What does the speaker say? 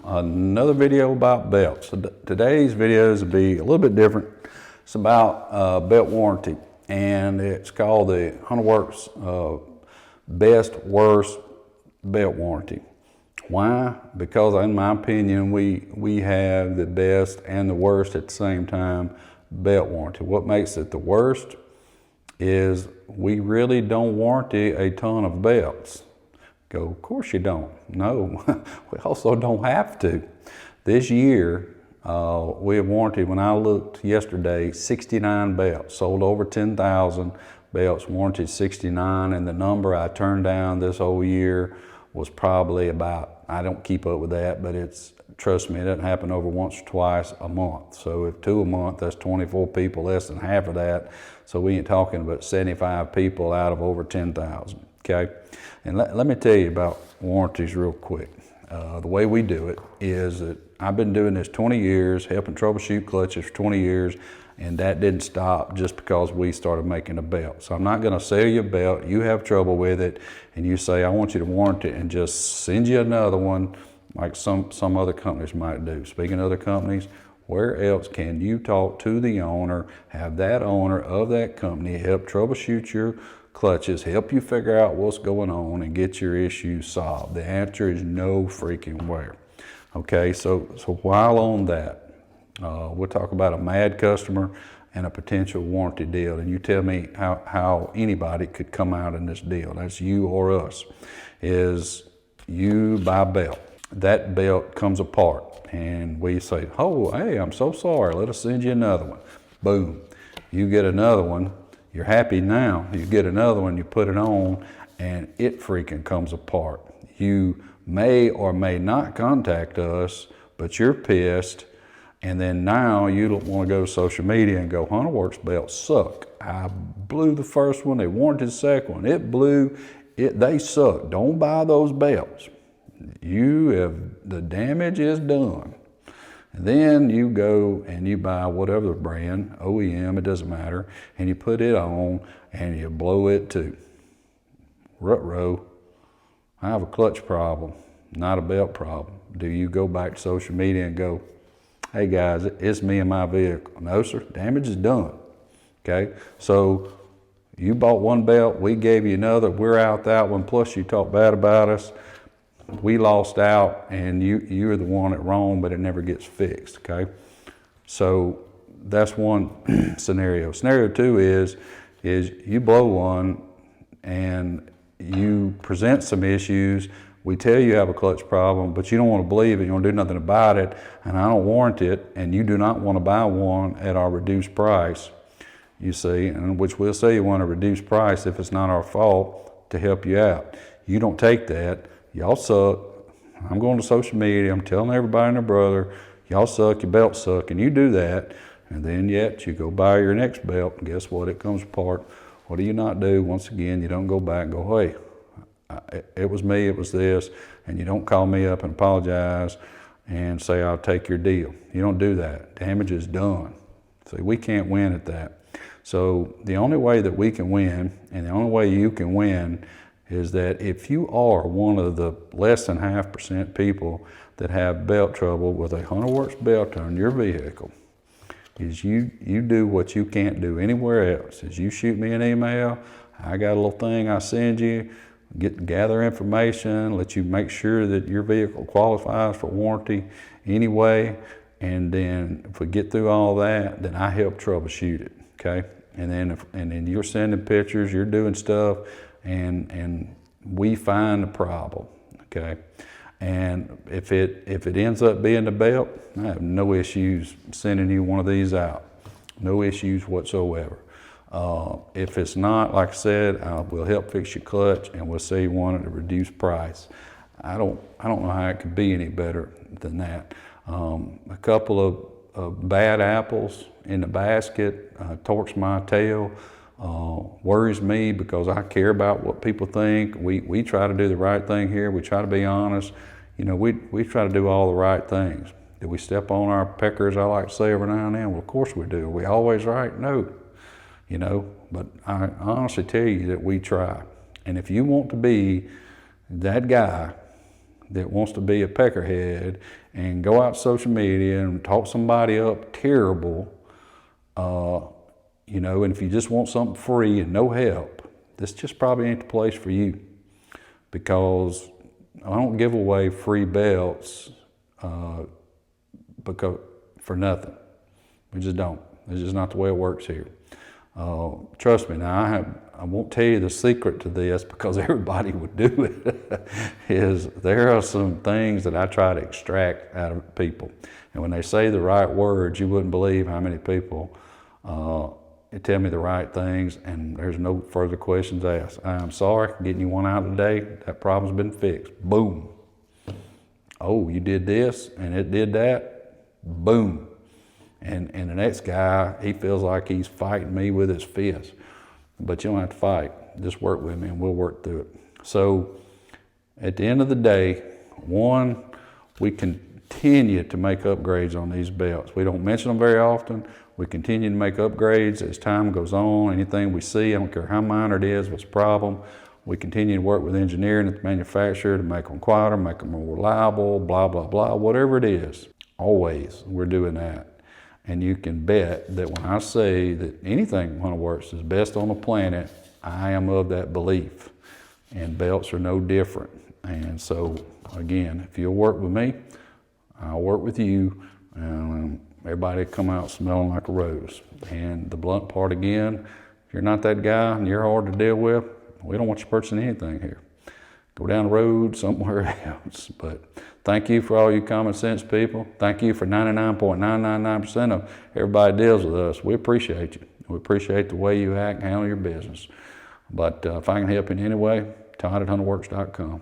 Another video about belts. Today's videos will be a little bit different. It's about belt warranty, and it's called the Hunterworks best worst belt warranty. Why? Because in my opinion, we have the best and the worst at the same time belt warranty. What makes it the worst is we really don't warranty a ton of belts. Go, of course you don't. No, we also don't have to. This year, we have warranted, when I looked yesterday, 69 belts, sold over 10,000 belts, warranted 69, and the number I turned down this whole year was probably about, I don't keep up with that, but it's, trust me, it doesn't happen over once or twice a month. So if 2 a month, that's 24 people, less than half of that. So we ain't talking about 75 people out of over 10,000, okay? And let me tell you about warranties real quick. The way we do it is that I've been doing this 20 years, helping troubleshoot clutches for 20 years, and that didn't stop just because we started making a belt. So I'm not gonna sell you a belt, you have trouble with it, and you say, I want you to warranty it and just send you another one like some other companies might do. Speaking of other companies, where else can you talk to the owner, have that owner of that company help troubleshoot your clutches, help you figure out what's going on and get your issues solved? The answer is no freaking where. Okay, so while on that, we'll talk about a mad customer and a potential warranty deal, and you tell me how anybody could come out in this deal. That's you or us. Is you buy a belt. That belt comes apart and we say, oh, hey, I'm so sorry, let us send you another one. Boom, you get another one. You're happy now, you get another one, you put it on, and it freaking comes apart. You may or may not contact us, but you're pissed, and then now you don't want to go to social media and go, Hunterworks belts suck. I blew the first one, they warranted the second one, it blew, they suck. Don't buy those belts. The damage is done. And then you go and you buy whatever brand, OEM, it doesn't matter, and you put it on and you blow it too. Ruh-roh, I have a clutch problem, not a belt problem. Do you go back to social media and go, hey guys, it's me and my vehicle? No sir, damage is done, okay? So you bought one belt, we gave you another, we're out that one, plus you talk bad about us. We lost out, and you're the one at wrong, but it never gets fixed, okay? So that's one scenario. Scenario two is you blow one and you present some issues. We tell you have a clutch problem, but you don't want to believe it, you don't do nothing about it, and I don't warranty it, and you do not want to buy one at our reduced price, you see, and which we'll say you want a reduced price if it's not our fault to help you out. You don't take that. Y'all suck. I'm going to social media, I'm telling everybody and their brother, y'all suck, your belts suck, and you do that, and then yet you go buy your next belt, and guess what, it comes apart. What do you not do? Once again, you don't go back and go, hey, it was me, it was this, and you don't call me up and apologize and say, I'll take your deal. You don't do that. Damage is done. See, we can't win at that. So the only way that we can win, and the only way you can win, is that if you are one of the less than 0.5% people that have belt trouble with a Hunterworks belt on your vehicle, is you do what you can't do anywhere else. Is you shoot me an email, I got a little thing I send you, gather information, let you make sure that your vehicle qualifies for warranty anyway, and then if we get through all that, then I help troubleshoot it, okay? And then you're sending pictures, you're doing stuff, and we find the problem, okay? And if it ends up being the belt, I have no issues sending you one of these out. No issues whatsoever. If it's not, like I said, we'll help fix your clutch and we'll sell you one at a reduced price. I don't know how it could be any better than that. A couple of bad apples in the basket torques my tail. Worries me because I care about what people think. We try to do the right thing here. We try to be honest. You know, we try to do all the right things. Do we step on our peckers, I like to say every now and then? Well, of course we do. Are we always right? No. You know, but I honestly tell you that we try. And if you want to be that guy that wants to be a peckerhead and go out to social media and talk somebody up terrible, you know, and if you just want something free and no help, this just probably ain't the place for you, because I don't give away free belts because for nothing. We just don't. It's just not the way it works here. Trust me, now I won't tell you the secret to this because everybody would do it, is there are some things that I try to extract out of people. And when they say the right words, you wouldn't believe how many people tell me the right things and there's no further questions asked. I'm sorry, getting you one out today, that problem's been fixed. Boom. Oh, you did this and it did that? Boom. And the next guy, he feels like he's fighting me with his fist. But you don't have to fight. Just work with me and we'll work through it. So at the end of the day, one, we continue to make upgrades on these belts. We don't mention them very often. We continue to make upgrades as time goes on. Anything we see, I don't care how minor it is, what's the problem, we continue to work with engineering at the manufacturer to make them quieter, make them more reliable, blah, blah, blah, whatever it is. Always, we're doing that. And you can bet that when I say that anything Hunterworks is best on the planet, I am of that belief. And belts are no different. And so, again, if you'll work with me, I'll work with you. And everybody come out smelling like a rose. And the blunt part again, if you're not that guy and you're hard to deal with, we don't want you purchasing anything here. Go down the road somewhere else. But thank you for all you common sense people. Thank you for 99.999% of everybody deals with us. We appreciate you. We appreciate the way you act and handle your business. But if I can help in any way, Todd at Hunterworks.com.